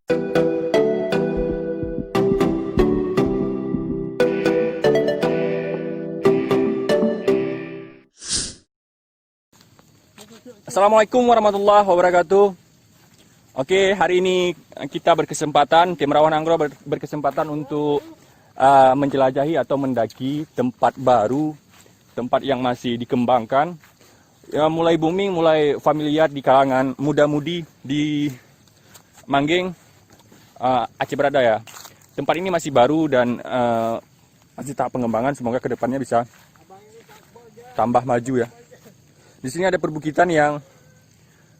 Assalamualaikum warahmatullahi wabarakatuh. Oke, hari ini kita tim Rawan Anggro berkesempatan untuk menjelajahi atau mendaki tempat baru, tempat yang masih dikembangkan, ya, mulai booming, mulai familiar di kalangan muda-mudi di Manggeng, Aceh Berada ya. Tempat ini masih baru dan masih tahap pengembangan. Semoga kedepannya bisa tambah maju ya. Di sini ada perbukitan yang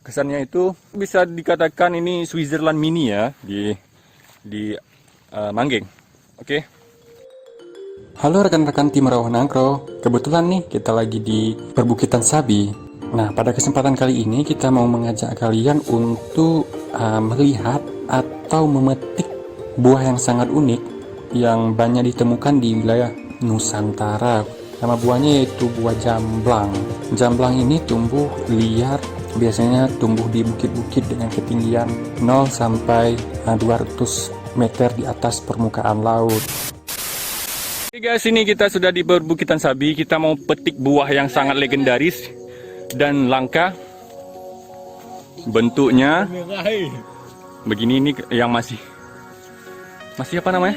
kesannya itu bisa dikatakan ini Switzerland mini ya di Manggeng. Oke. Halo rekan-rekan tim Rawan Anggro, kebetulan nih kita lagi di perbukitan Sabi. Nah, pada kesempatan kali ini kita mau mengajak kalian untuk melihat atau memetik buah yang sangat unik yang banyak ditemukan di wilayah Nusantara. Nama buahnya yaitu buah jamblang. Jamblang ini tumbuh liar, biasanya tumbuh di bukit-bukit dengan ketinggian 0 sampai 200 meter di atas permukaan laut. Oke guys, ini kita sudah di perbukitan Sabi. Kita mau petik buah yang sangat legendaris dan langka. Bentuknya begini, ini yang masih apa namanya?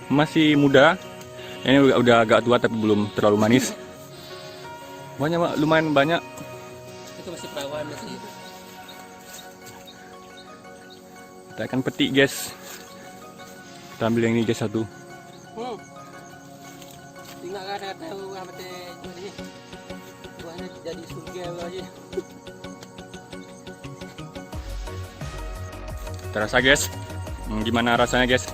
Masih muda. Ini udah agak tua tapi belum terlalu manis. Buahnya lumayan banyak. Itu masih perawan masih. Kita akan petik guys. Kita ambil yang ini guys satu. Tinggal ada tahu apa teh jadi buahnya jadi surga aja. Terasa guys. Gimana rasanya guys?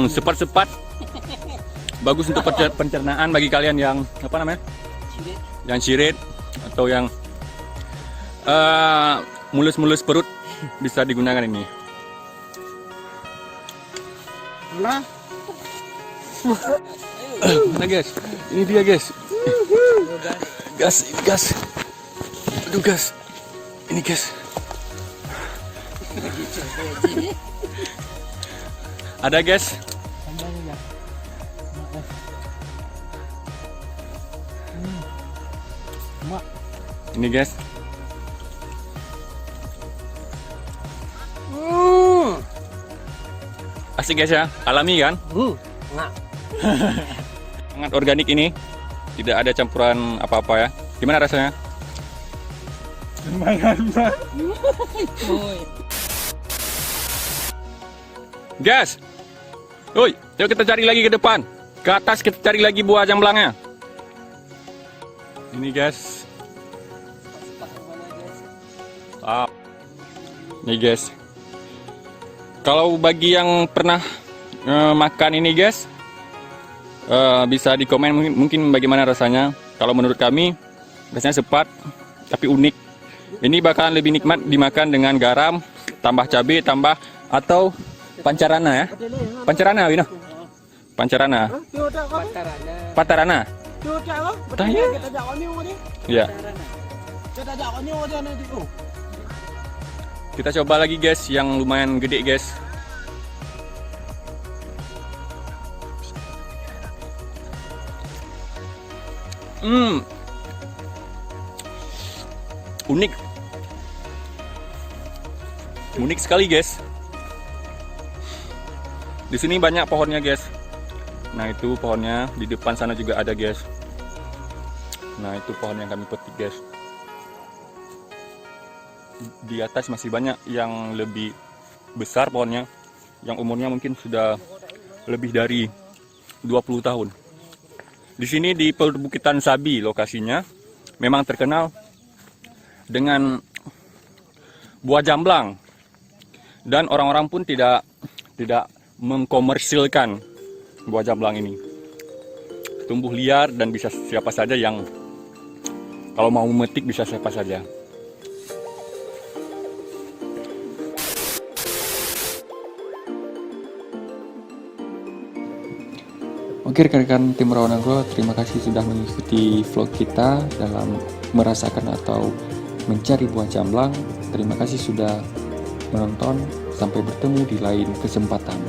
Sepat-sepat. Bagus untuk pencernaan bagi kalian yang apa namanya? Sirit. Yang sirit atau yang mulus-mulus perut bisa digunakan ini. Nah. Mana guys? Ini dia guys. Gas. Aduh gas. Ini guys. Ada guys. Ini guys. Asik guys ya, alami kan? Nah. Sangat organik ini, tidak ada campuran apa-apa ya. Gimana rasanya? Lumayan Pak. Guys, woi, yuk kita cari lagi ke depan, ke atas kita cari lagi buah jamblangnya. Ini guys. Nih guys. Kalau bagi yang pernah makan ini guys, bisa di komen mungkin bagaimana rasanya. Kalau menurut kami rasanya sepat tapi unik. Ini bakalan lebih nikmat dimakan dengan garam, tambah cabai, tambah atau pancarana ya. Pancarana Wino. Pancarana. Patarana. Tanya. Ya. Kita coba lagi guys yang lumayan gede guys. Unik sekali guys. Di sini banyak pohonnya guys. Nah itu pohonnya, di depan sana juga ada guys. Nah itu pohon yang kami petik guys. Di atas masih banyak yang lebih besar pohonnya, yang umurnya mungkin sudah lebih dari 20 tahun. Di sini di perbukitan Sabi lokasinya memang terkenal dengan buah jamblang, dan orang-orang pun tidak mengkomersilkan buah jamblang ini. Tumbuh liar dan bisa siapa saja yang kalau mau memetik bisa siapa saja. Oke rekan-rekan tim Rawan Anggro, terima kasih sudah mengikuti vlog kita dalam merasakan atau mencari buah jamblang. Terima kasih sudah menonton. Sampai bertemu di lain kesempatan.